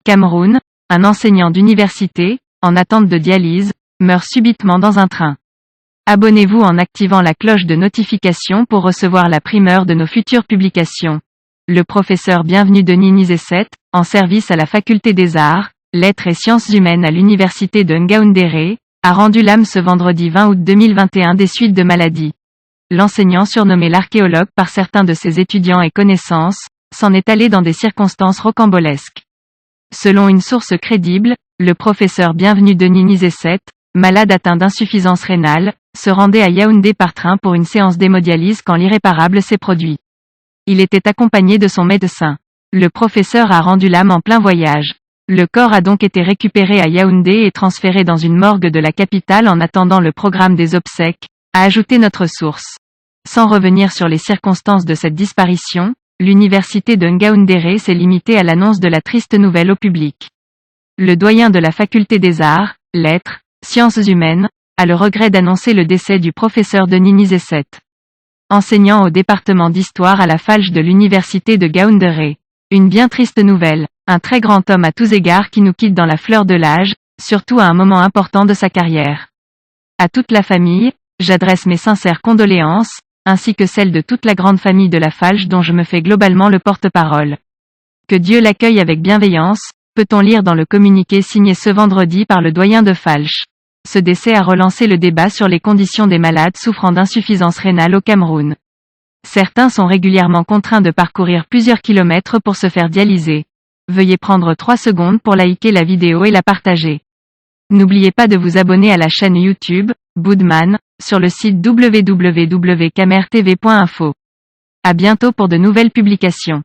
Cameroun, un enseignant d'université, en attente de dialyse, meurt subitement dans un train. Abonnez-vous en activant la cloche de notification pour recevoir la primeur de nos futures publications. Le professeur Bienvenu Denis Nizesset, en service à la Faculté des Arts, Lettres et Sciences Humaines à l'Université de Ngaoundéré, a rendu l'âme ce vendredi 20 août 2021 des suites de maladie. L'enseignant surnommé l'archéologue par certains de ses étudiants et connaissances, s'en est allé dans des circonstances rocambolesques. Selon une source crédible, le professeur Bienvenu Denis Nizesset, malade atteint d'insuffisance rénale, se rendait à Yaoundé par train pour une séance d'hémodialyse quand l'irréparable s'est produit. Il était accompagné de son médecin. Le professeur a rendu l'âme en plein voyage. Le corps a donc été récupéré à Yaoundé et transféré dans une morgue de la capitale en attendant le programme des obsèques, a ajouté notre source. Sans revenir sur les circonstances de cette disparition, l'université de Ngaoundéré s'est limitée à l'annonce de la triste nouvelle au public. Le doyen de la Faculté des Arts, Lettres, Sciences Humaines, a le regret d'annoncer le décès du professeur Denis Nizesset. Enseignant au département d'histoire à la Falche de l'université de Ngaoundéré. Une bien triste nouvelle, un très grand homme à tous égards qui nous quitte dans la fleur de l'âge, surtout à un moment important de sa carrière. À toute la famille, j'adresse mes sincères condoléances, ainsi que celles de toute la grande famille de la Falche dont je me fais globalement le porte-parole. Que Dieu l'accueille avec bienveillance, peut-on lire dans le communiqué signé ce vendredi par le doyen de Falche. Ce décès a relancé le débat sur les conditions des malades souffrant d'insuffisance rénale au Cameroun. Certains sont régulièrement contraints de parcourir plusieurs kilomètres pour se faire dialyser. Veuillez prendre 3 secondes pour liker la vidéo et la partager. N'oubliez pas de vous abonner à la chaîne YouTube, Boudman, sur le site www.camertv.info. À bientôt pour de nouvelles publications.